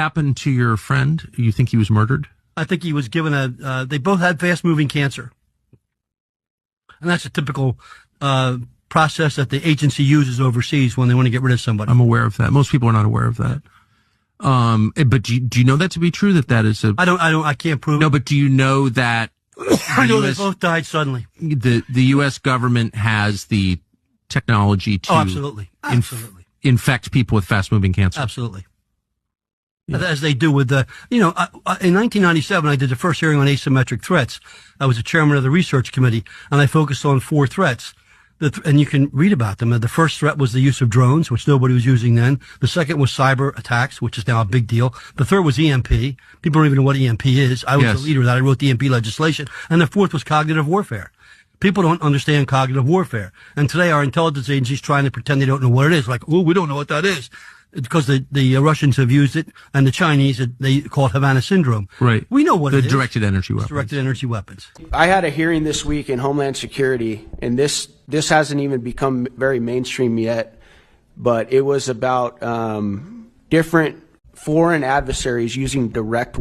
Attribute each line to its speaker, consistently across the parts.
Speaker 1: happened to your friend? You think he was murdered?
Speaker 2: I think he was given they both had fast-moving cancer. And that's a typical process that the agency uses overseas when they want to get rid of somebody.
Speaker 1: I'm aware of that. Most people are not aware of that. But do you know that to be true, that is a...
Speaker 2: I can't prove it.
Speaker 1: No, but do you know that...
Speaker 2: I know they both died suddenly.
Speaker 1: The U.S. government has the technology to...
Speaker 2: Oh, absolutely.
Speaker 1: Infect people with fast-moving cancer.
Speaker 2: Absolutely. Yeah. As they do with the, in 1997, I did the first hearing on asymmetric threats. I was the chairman of the research committee, and I focused on 4 threats. And you can read about them. The first threat was the use of drones, which nobody was using then. The second was cyber attacks, which is now a big deal. The third was EMP. People don't even know what EMP is. I was the leader of that. I wrote the EMP legislation. And the fourth was cognitive warfare. People don't understand cognitive warfare. And today our intelligence agencies trying to pretend they don't know what it is. Like, oh, we don't know what that is. Because the Russians have used it, and the Chinese, they call it Havana syndrome.
Speaker 1: Right.
Speaker 2: We know what it is.
Speaker 1: The directed energy weapons.
Speaker 2: Directed energy weapons.
Speaker 3: I had a hearing this week in Homeland Security, and this hasn't even become very mainstream yet, but it was about different foreign adversaries using direct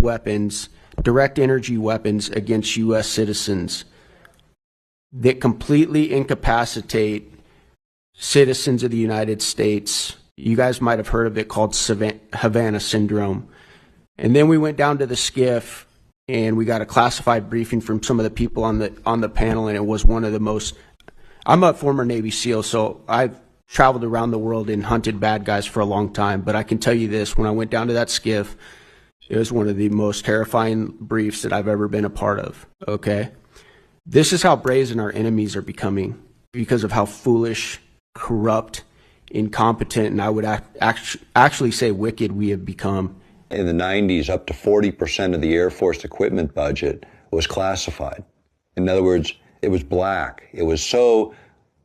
Speaker 3: energy weapons against U.S. citizens that completely incapacitate citizens of the United States. You guys might have heard of it, called Havana syndrome. And then we went down to the SCIF, and we got a classified briefing from some of the people on the panel, and it was one of the most... I'm a former Navy SEAL, so I've traveled around the world and hunted bad guys for a long time. But I can tell you this, when I went down to that SCIF, it was one of the most terrifying briefs that I've ever been a part of, okay? This is how brazen our enemies are becoming because of how foolish, corrupt, incompetent, and I would actually say wicked we have become.
Speaker 4: In the 90s, up to 40% of the Air Force equipment budget was classified. In other words, it was black. It was so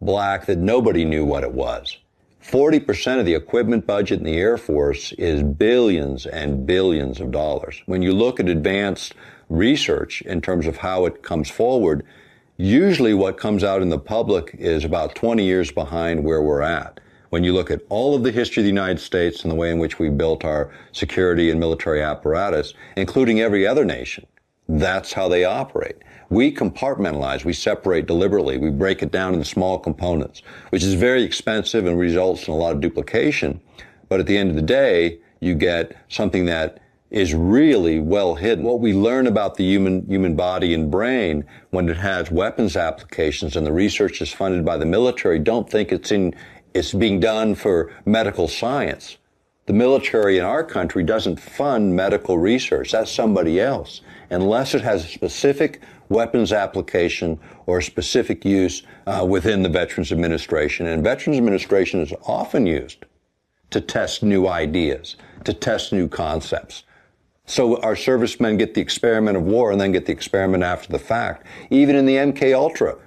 Speaker 4: black that nobody knew what it was. 40% of the equipment budget in the Air Force is billions and billions of dollars. When you look at advanced research in terms of how it comes forward, usually what comes out in the public is about 20 years behind where we're at. When you look at all of the history of the United States and the way in which we built our security and military apparatus, including every other nation, that's how they operate. We compartmentalize, we separate deliberately, we break it down into small components, which is very expensive and results in a lot of duplication. But at the end of the day, you get something that is really well hidden. What we learn about the human body and brain when it has weapons applications and the research is funded by the military, don't think it's being done for medical science. The military in our country doesn't fund medical research. That's somebody else, unless it has a specific weapons application or specific use within the Veterans Administration. And Veterans Administration is often used to test new ideas, to test new concepts. So our servicemen get the experiment of war and then get the experiment after the fact. Even in the MK Ultra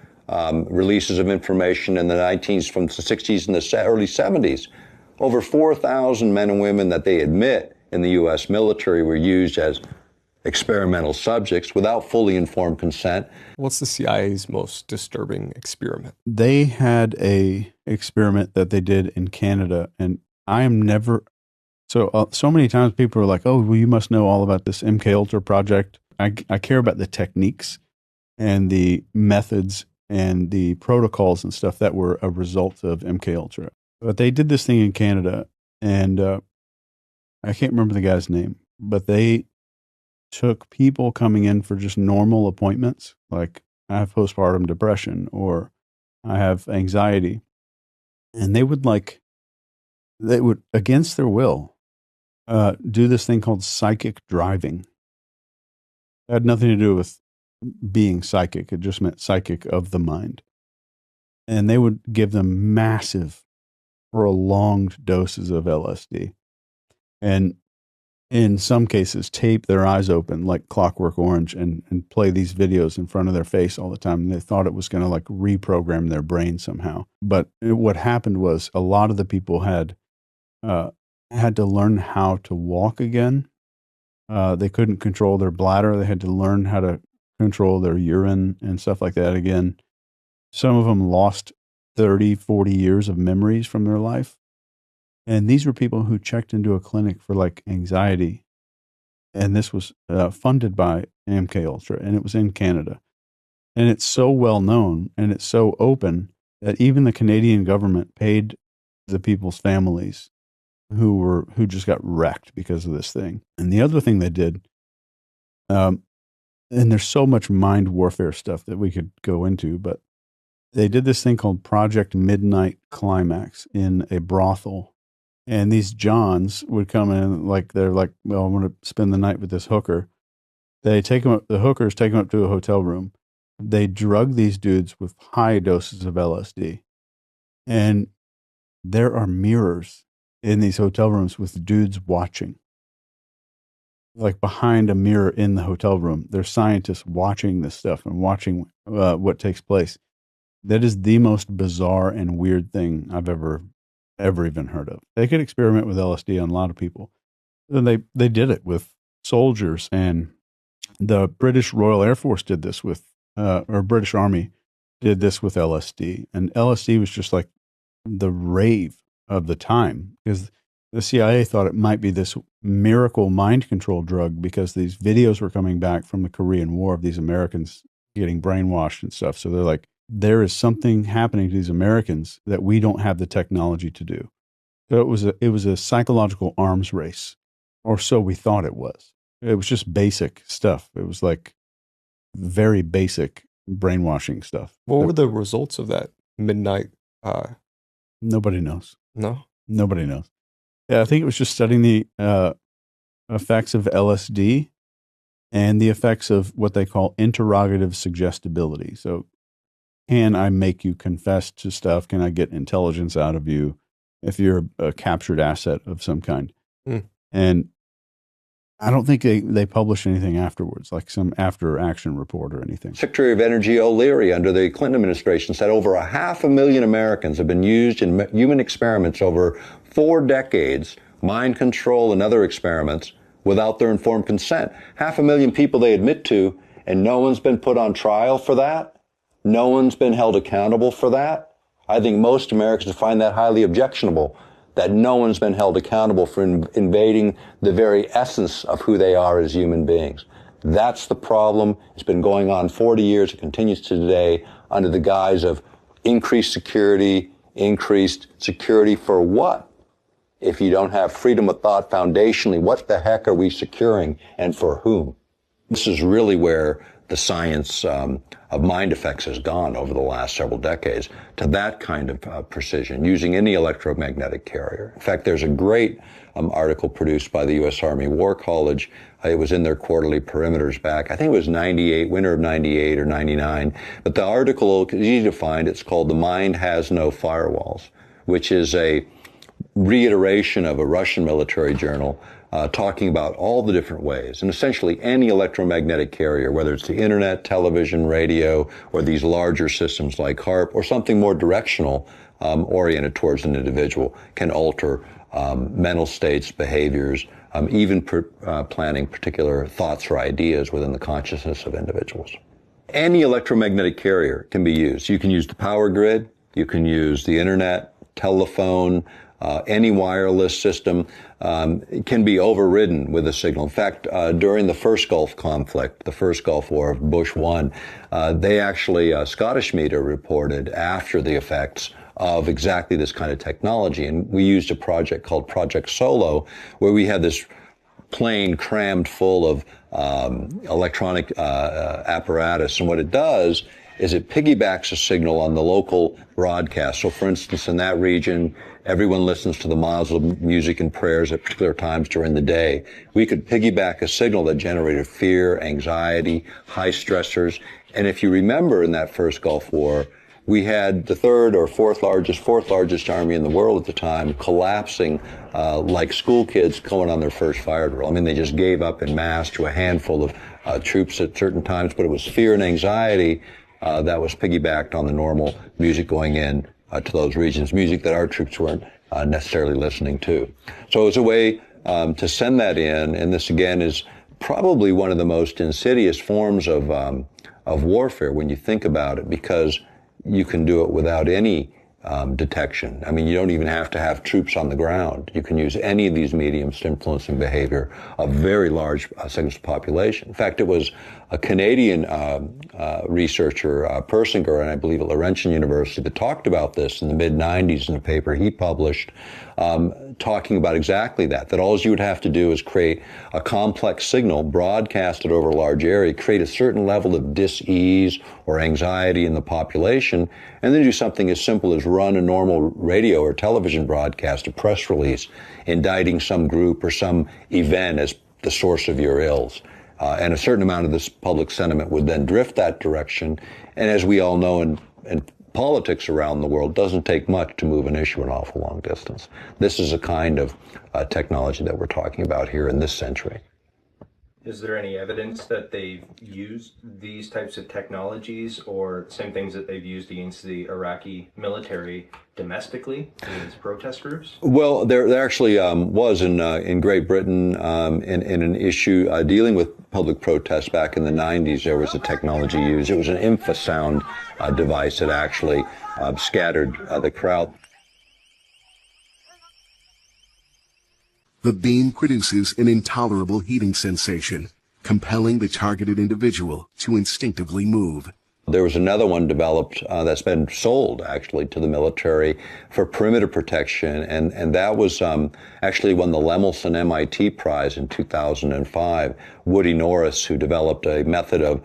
Speaker 4: releases of information in the 19s, from the 60s and the early 70s, over 4,000 men and women that they admit in the U.S. military were used as experimental subjects without fully informed consent.
Speaker 5: What's the CIA's most disturbing experiment?
Speaker 6: They had a experiment that they did in Canada, and I am never... So many times people are like, oh, well, you must know all about this MK Ultra project. I care about the techniques and the methods and the protocols and stuff that were a result of MK Ultra. But they did this thing in Canada, and I can't remember the guy's name, but they took people coming in for just normal appointments, like I have postpartum depression or I have anxiety, and they would against their will do this thing called psychic driving. It had nothing to do with being psychic. It just meant psychic of the mind. And they would give them massive, prolonged doses of LSD. And in some cases, tape their eyes open like Clockwork Orange and play these videos in front of their face all the time. And they thought it was going to reprogram their brain somehow. But what happened was a lot of the people had to learn how to walk again. They couldn't control their bladder. They had to learn how to control their urine and stuff like that again. Some of them lost 30, 40 years of memories from their life. And these were people who checked into a clinic for anxiety and this was funded by MK Ultra, and it was in Canada. And it's so well known and it's so open that even the Canadian government paid the people's families who just got wrecked because of this thing. And the other thing they did, and there's so much mind warfare stuff that we could go into, but they did this thing called Project Midnight Climax in a brothel. And these Johns would come in they're like, well, I'm going to spend the night with this hooker. They take them up, the hookers take them up to a hotel room. They drug these dudes with high doses of LSD. And there are mirrors in these hotel rooms with dudes watching. Like behind a mirror in the hotel room, there's scientists watching this stuff and watching what takes place. That is the most bizarre and weird thing I've ever even heard of. They could experiment with LSD on a lot of people. And they did it with soldiers, and the British Royal Air Force did this with, or British Army did this with LSD. And LSD was just like the rave of the time, because the CIA thought it might be this miracle mind control drug, because these videos were coming back from the Korean War of these Americans getting brainwashed and stuff. So they're like, there is something happening to these Americans that we don't have the technology to do. So it was a psychological arms race, or so we thought it was. It was just basic stuff. It was like very basic brainwashing stuff.
Speaker 5: What were the results of that midnight?
Speaker 6: Nobody knows.
Speaker 5: No?
Speaker 6: Nobody knows. Yeah, I think it was just studying the effects of LSD and the effects of what they call interrogative suggestibility. So, can I make you confess to stuff? Can I get intelligence out of you if you're a captured asset of some kind? And I don't think they published anything afterwards, like some after-action report or anything.
Speaker 4: Secretary of Energy O'Leary under the Clinton administration said over 500,000 Americans have been used in human experiments over 4 decades, mind control and other experiments, without their informed consent. 500,000 people they admit to, and no one's been put on trial for that. No one's been held accountable for that. I think most Americans find that highly objectionable, that no one's been held accountable for invading the very essence of who they are as human beings. That's the problem. It's been going on 40 years. It continues to today under the guise of increased security for what? If you don't have freedom of thought foundationally, what the heck are we securing and for whom? This is really where the science of mind effects has gone over the last several decades, to that kind of precision, using any electromagnetic carrier. In fact, there's a great article produced by the U.S. Army War College. It was in their quarterly perimeters back, I think it was 98, winter of 98 or 99. But the article is easy to find. It's called The Mind Has No Firewalls, which is a reiteration of a Russian military journal talking about all the different ways, and essentially any electromagnetic carrier, whether it's the internet, television, radio, or these larger systems like HAARP, or something more directional, oriented towards an individual, can alter mental states, behaviors, even planning particular thoughts or ideas within the consciousness of individuals. Any electromagnetic carrier can be used. You can use the power grid, you can use the internet, telephone, any wireless system can be overridden with a signal. In fact, during the first Gulf conflict, the first Gulf War of Bush 1, they actually, Scottish media reported after the effects of exactly this kind of technology. And we used a project called Project Solo, where we had this plane crammed full of electronic apparatus. And what it does is it piggybacks a signal on the local broadcast. So, for instance, in that region, everyone listens to the Muslim music and prayers at particular times during the day. We could piggyback a signal that generated fear, anxiety, high stressors. And if you remember in that first Gulf War, we had the fourth largest army in the world at the time collapsing like school kids going on their first fire drill. I mean, they just gave up en masse to a handful of troops at certain times, but it was fear and anxiety that was piggybacked on the normal music going in to those regions, music that our troops weren't necessarily listening to. So it was a way to send that in, and this again is probably one of the most insidious forms of warfare when you think about it, because you can do it without any detection. I mean, you don't even have to have troops on the ground. You can use any of these mediums to influencing behavior of very large segments of the population. In fact, it was a Canadian researcher, Persinger, and I believe at Laurentian University, that talked about this in the mid-90s in a paper he published, talking about exactly that all you would have to do is create a complex signal, broadcast it over a large area, create a certain level of dis-ease or anxiety in the population, and then do something as simple as run a normal radio or television broadcast, a press release, indicting some group or some event as the source of your ills. And a certain amount of this public sentiment would then drift that direction. And as we all know in politics around the world, doesn't take much to move an issue an awful long distance. This is a kind of technology that we're talking about here in this century.
Speaker 7: Is there any evidence that they've used these types of technologies or same things that they've used against the Iraqi military domestically against protest groups?
Speaker 4: Well, there actually was in Great Britain in an issue dealing with public protests back in the 90s. There was a technology used. It was an infrasound device that actually scattered the crowd.
Speaker 8: The beam produces an intolerable heating sensation, compelling the targeted individual to instinctively move.
Speaker 4: There was another one developed that's been sold actually to the military for perimeter protection, and that was actually won the Lemelson MIT Prize in 2005. Woody Norris, who developed a method of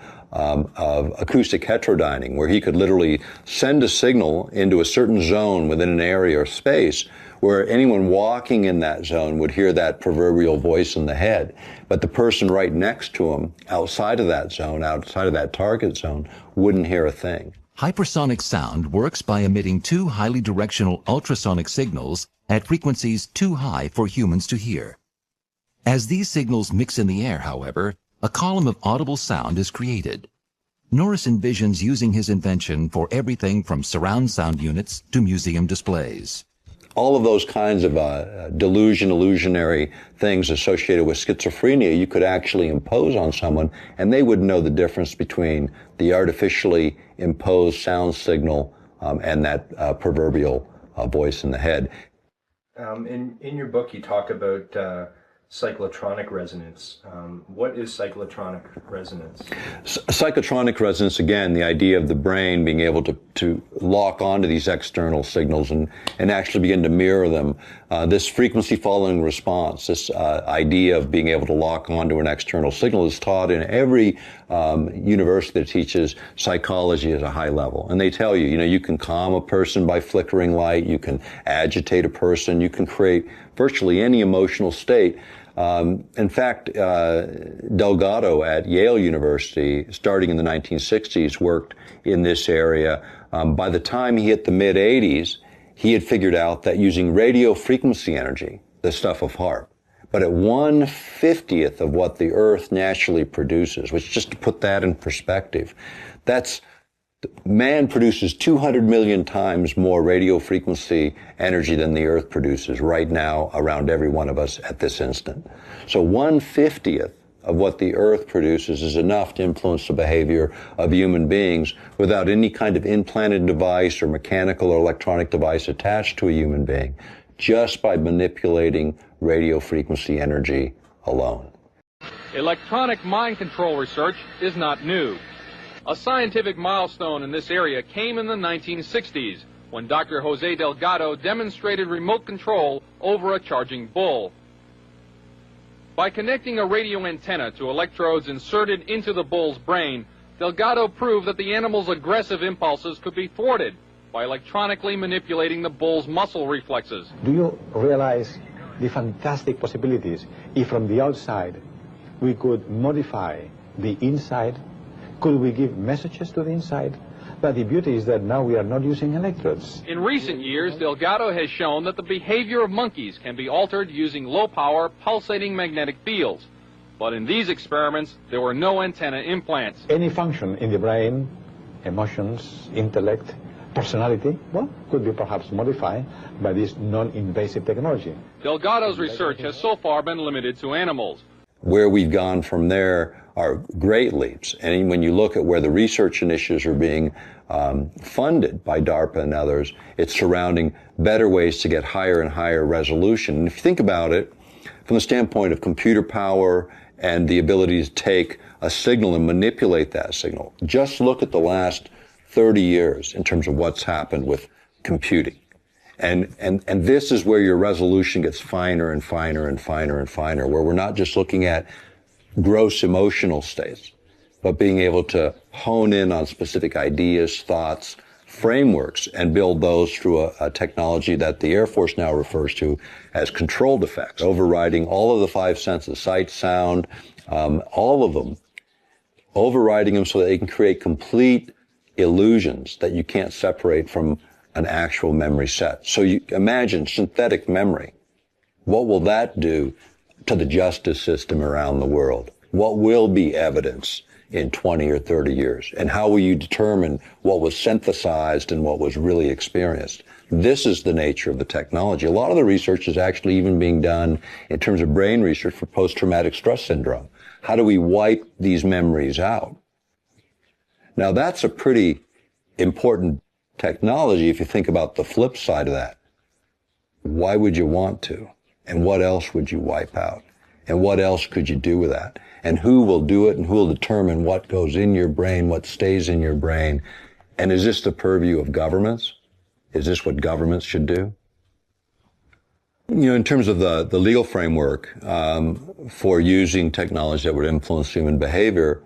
Speaker 4: acoustic heterodyning, where he could literally send a signal into a certain zone within an area or space, where anyone walking in that zone would hear that proverbial voice in the head. But the person right next to him, outside of that zone, outside of that target zone, wouldn't hear a thing.
Speaker 9: Hypersonic sound works by emitting two highly directional ultrasonic signals at frequencies too high for humans to hear. As these signals mix in the air, however, a column of audible sound is created. Norris envisions using his invention for everything from surround sound units to museum displays.
Speaker 4: All of those kinds of illusionary things associated with schizophrenia, you could actually impose on someone, and they would know the difference between the artificially imposed sound signal and that proverbial voice in the head.
Speaker 7: In your book, you talk about cyclotronic resonance. What is cyclotronic resonance?
Speaker 4: Cyclotronic resonance, again, the idea of the brain being able to lock onto these external signals and actually begin to mirror them. This frequency following response, this idea of being able to lock onto an external signal is taught in every university that teaches psychology at a high level. And they tell you, you can calm a person by flickering light, you can agitate a person, you can create virtually any emotional state. In fact, Delgado at Yale University, starting in the 1960s, worked in this area. By the time he hit the mid-80s, he had figured out that using radio frequency energy, the stuff of HAARP, but at 1/50th of what the Earth naturally produces, which, just to put that in perspective, man produces 200 million times more radio frequency energy than the Earth produces right now around every one of us at this instant. So 1/50th of what the Earth produces is enough to influence the behavior of human beings without any kind of implanted device or mechanical or electronic device attached to a human being, just by manipulating radio frequency energy alone.
Speaker 10: Electronic mind control research is not new. A scientific milestone in this area came in the 1960s when Dr. Jose Delgado demonstrated remote control over a charging bull. By connecting a radio antenna to electrodes inserted into the bull's brain, Delgado proved that the animal's aggressive impulses could be thwarted by electronically manipulating the bull's muscle reflexes.
Speaker 11: Do you realize the fantastic possibilities if from the outside we could modify the inside? Could we give messages to the inside? But the beauty is that now we are not using electrodes.
Speaker 10: In recent years, Delgado has shown that the behavior of monkeys can be altered using low-power, pulsating magnetic fields. But in these experiments, there were no antenna implants.
Speaker 11: Any function in the brain, emotions, intellect, personality, well, could be perhaps modified by this non-invasive technology.
Speaker 10: Delgado's research has so far been limited to animals.
Speaker 4: Where we've gone from there are great leaps. And when you look at where the research initiatives are being funded by DARPA and others, it's surrounding better ways to get higher and higher resolution. And if you think about it from the standpoint of computer power and the ability to take a signal and manipulate that signal, just look at the last 30 years in terms of what's happened with computing. And this is where your resolution gets finer and finer and finer and finer, where we're not just looking at gross emotional states, but being able to hone in on specific ideas, thoughts, frameworks, and build those through a technology that the Air Force now refers to as controlled effects, overriding all of the 5 senses, sight, sound, all of them, overriding them so that they can create complete illusions that you can't separate from an actual memory set. So you imagine synthetic memory. What will that do to the justice system around the world? What will be evidence in 20 or 30 years? And how will you determine what was synthesized and what was really experienced? This is the nature of the technology. A lot of the research is actually even being done in terms of brain research for post-traumatic stress syndrome. How do we wipe these memories out? Now, that's a pretty important technology if you think about the flip side of that. Why would you want to? And what else would you wipe out? And what else could you do with that? And who will do it, and who will determine what goes in your brain, what stays in your brain? And is this the purview of governments? Is this what governments should do? You know, in terms of the legal framework for using technology that would influence human behavior,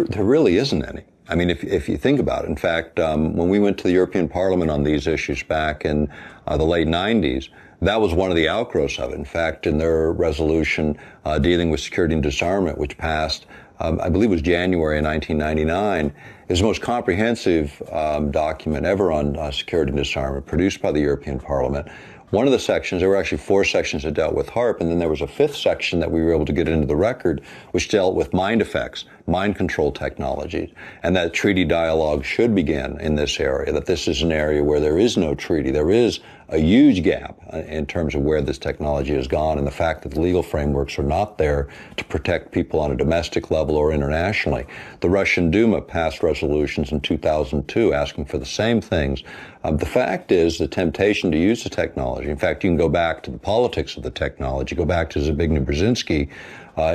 Speaker 4: there really isn't any. I mean, if you think about it, in fact, when we went to the European Parliament on these issues back in the late 90s, that was one of the outgrowths of it. In fact, in their resolution dealing with security and disarmament, which passed, I believe it was January of 1999, is the most comprehensive document ever on security and disarmament, produced by the European Parliament. One of the sections, there were actually 4 sections that dealt with HAARP, and then there was a 5th section that we were able to get into the record, which dealt with mind effects, mind control technologies, and that treaty dialogue should begin in this area, that this is an area where there is no treaty. There is a huge gap in terms of where this technology has gone, and the fact that the legal frameworks are not there to protect people on a domestic level or internationally. The Russian Duma passed resolutions in 2002 asking for the same things. The fact is the temptation to use the technology, in fact, you can go back to the politics of the technology, go back to Zbigniew Brzezinski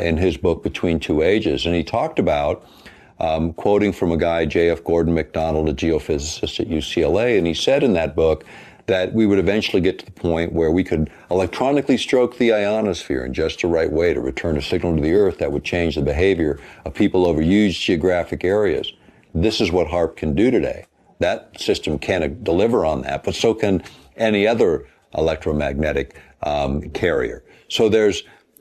Speaker 4: in his book Between Two Ages, and he talked about, quoting from a guy, J.F. Gordon MacDonald, a geophysicist at UCLA, and he said in that book that we would eventually get to the point where we could electronically stroke the ionosphere in just the right way to return a signal to the Earth that would change the behavior of people over huge geographic areas. This is what HAARP can do today. That system can't deliver on that, but so can any other electromagnetic carrier. So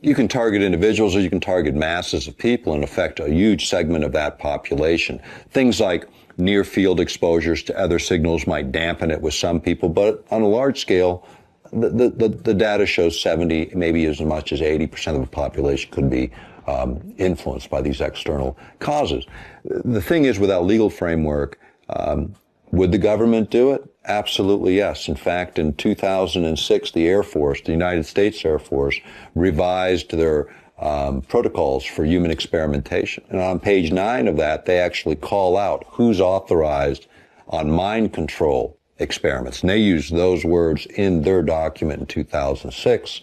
Speaker 4: you can target individuals or you can target masses of people and affect a huge segment of that population. Things like near field exposures to other signals might dampen it with some people, but on a large scale, the data shows 70, maybe as much as 80% of the population could be influenced by these external causes. The thing is, without legal framework, would the government do it? Absolutely, yes. In fact, in 2006, the Air Force, the United States Air Force, revised their protocols for human experimentation. And on page 9 of that, they actually call out who's authorized on mind control experiments. And they use those words in their document in 2006.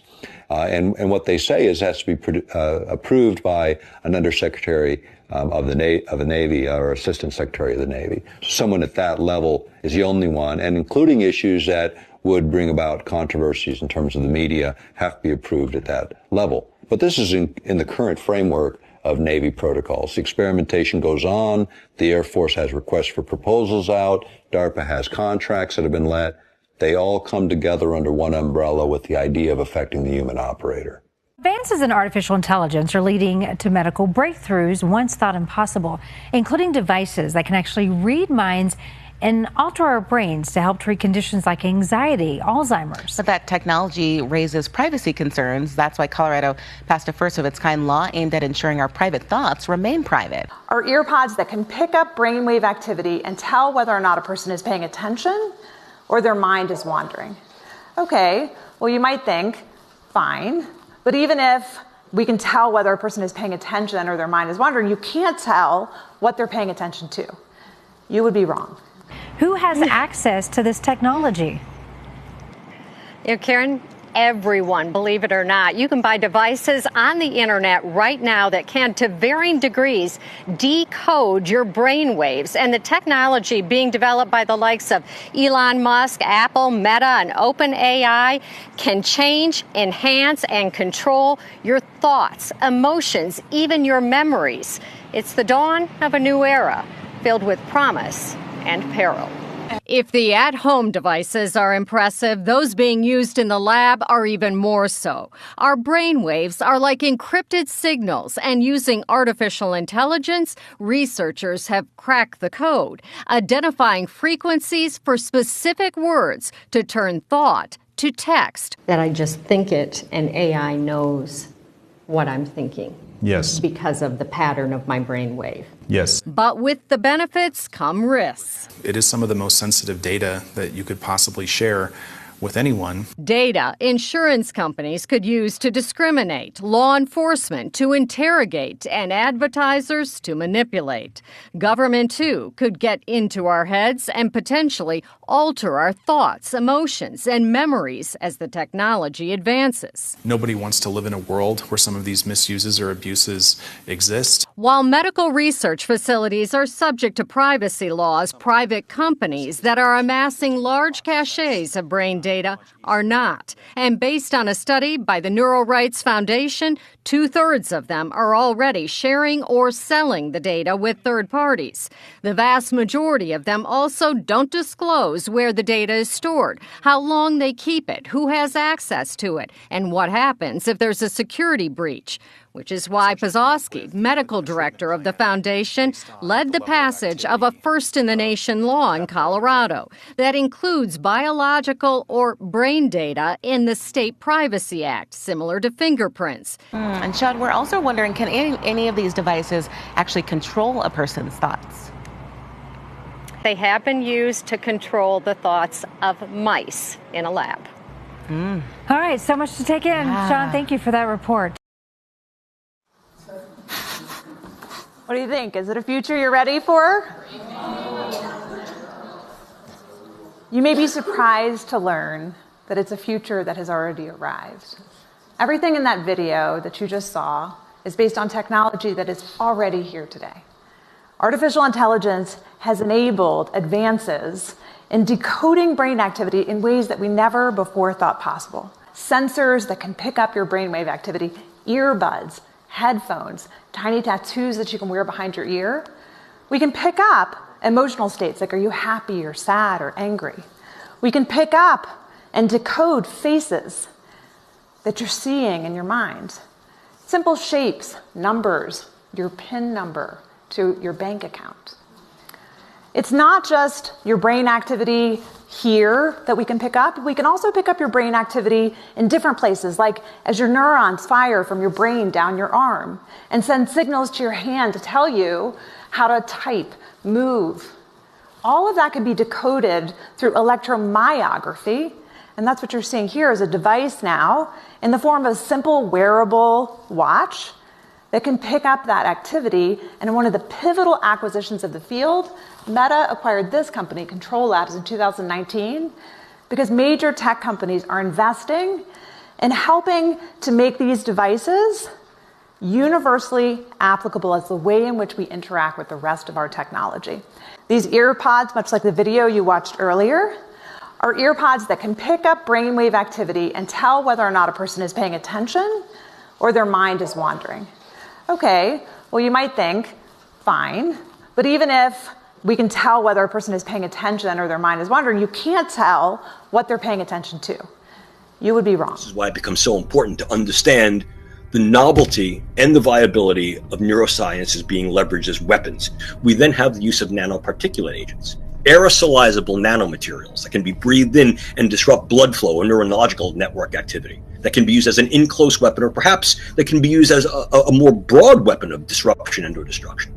Speaker 4: And what they say is it has to be approved by an undersecretary of the Navy or Assistant Secretary of the Navy. Someone at that level is the only one, and including issues that would bring about controversies in terms of the media have to be approved at that level. But this is in the current framework of Navy protocols. The experimentation goes on. The Air Force has requests for proposals out. DARPA has contracts that have been let. They all come together under one umbrella with the idea of affecting the human operator.
Speaker 12: Advances in artificial intelligence are leading to medical breakthroughs once thought impossible, including devices that can actually read minds and alter our brains to help treat conditions like anxiety, Alzheimer's.
Speaker 13: But that technology raises privacy concerns. That's why Colorado passed a first-of-its-kind law aimed at ensuring our private thoughts remain private.
Speaker 14: Are earpods that can pick up brainwave activity and tell whether or not a person is paying attention or their mind is wandering. Okay, well, you might think, fine. But even if we can tell whether a person is paying attention or their mind is wandering. You can't tell what they're paying attention to. You would be wrong.
Speaker 12: Who has access to this technology?
Speaker 15: You know, Karen, everyone, believe it or not. You can buy devices on the internet right now that can, to varying degrees, decode your brain waves. And the technology being developed by the likes of Elon Musk, Apple, Meta, and OpenAI can change, enhance, and control your thoughts, emotions, even your memories. It's the dawn of a new era filled with promise and peril. If the at-home devices are impressive, those being used in the lab are even more so. Our brainwaves are like encrypted signals, and using artificial intelligence, researchers have cracked the code, identifying frequencies for specific words to turn thought to text.
Speaker 16: That I just think it, and AI knows what I'm thinking.
Speaker 17: Yes.
Speaker 16: Because of the pattern of my brainwave.
Speaker 17: Yes.
Speaker 15: But with the benefits come risks.
Speaker 17: It is some of the most sensitive data that you could possibly share with anyone.
Speaker 15: Data insurance companies could use to discriminate, law enforcement to interrogate, and advertisers to manipulate. Government, too, could get into our heads and potentially alter our thoughts, emotions, and memories as the technology advances.
Speaker 17: Nobody wants to live in a world where some of these misuses or abuses exist.
Speaker 15: While medical research facilities are subject to privacy laws, private companies that are amassing large caches of brain data are not. And based on a study by the Neural Rights Foundation, 2/3 of them are already sharing or selling the data with third parties. The vast majority of them also don't disclose where the data is stored, how long they keep it, who has access to it, and what happens if there's a security breach. Which is why Pazowski, medical director of the foundation, led the passage of a first-in-the-nation law in Colorado that includes biological or brain data in the State Privacy Act, similar to fingerprints.
Speaker 13: And Sean, we're also wondering, can any of these devices actually control a person's thoughts?
Speaker 15: They have been used to control the thoughts of mice in a lab.
Speaker 12: All right, so much to take in. Sean, thank you for that report.
Speaker 14: What do you think? Is it a future you're ready for? You may be surprised to learn that it's a future that has already arrived. Everything in that video that you just saw is based on technology that is already here today. Artificial intelligence has enabled advances in decoding brain activity in ways that we never before thought possible. Sensors that can pick up your brainwave activity, earbuds, headphones, tiny tattoos that you can wear behind your ear. We can pick up emotional states like, are you happy or sad or angry? We can pick up and decode faces that you're seeing in your mind. Simple shapes, numbers, your PIN number to your bank account. It's not just your brain activity here that we can pick up. We can also pick up your brain activity in different places, like as your neurons fire from your brain down your arm and send signals to your hand to tell you how to type, move. All of that can be decoded through electromyography, and that's what you're seeing here is a device now in the form of a simple wearable watch that can pick up that activity. And in one of the pivotal acquisitions of the field, Meta acquired this company, Control Labs, in 2019, because major tech companies are investing in helping to make these devices universally applicable as the way in which we interact with the rest of our technology. These earpods, much like the video you watched earlier, are earpods that can pick up brainwave activity and tell whether or not a person is paying attention or their mind is wandering. Okay, well, you might think, fine, but even if we can tell whether a person is paying attention or their mind is wandering, you can't tell what they're paying attention to. You would be wrong.
Speaker 18: This is why it becomes so important to understand the novelty and the viability of neuroscience is being leveraged as weapons. We then have the use of nanoparticulate agents, aerosolizable nanomaterials that can be breathed in and disrupt blood flow or neurological network activity, that can be used as an in-close weapon, or perhaps that can be used as a more broad weapon of disruption and or destruction.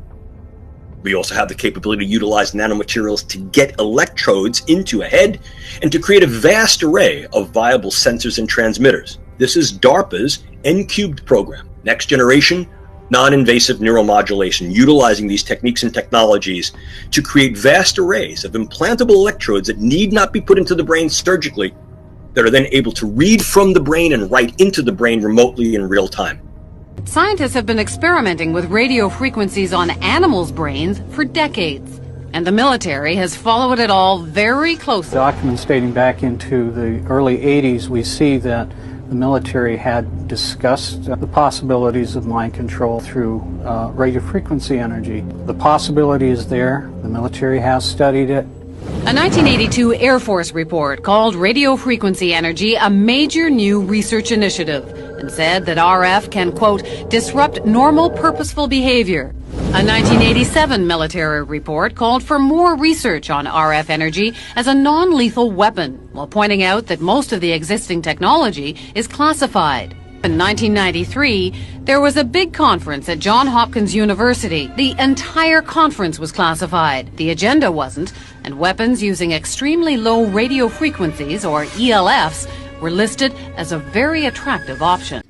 Speaker 18: We also have the capability to utilize nanomaterials to get electrodes into a head and to create a vast array of viable sensors and transmitters. This is DARPA's N-Cubed program, Next generation, non-invasive neuromodulation, utilizing these techniques and technologies to create vast arrays of implantable electrodes that need not be put into the brain surgically, that are then able to read from the brain and write into the brain remotely in real time.
Speaker 19: Scientists have been experimenting with radio frequencies on animals' brains for decades, and the military has followed it all very closely.
Speaker 20: Documents dating back into the early 80s, we see that the military had discussed the possibilities of mind control through radio frequency energy. The possibility is there. The military has studied it.
Speaker 19: A 1982 Air Force report called radio frequency energy a major new research initiative and said that RF can, quote, disrupt normal purposeful behavior. A 1987 military report called for more research on RF energy as a non-lethal weapon, while pointing out that most of the existing technology is classified. In 1993, there was a big conference at Johns Hopkins University. The entire conference was classified. The agenda wasn't, and weapons using extremely low radio frequencies, or ELFs, were listed as a very attractive option.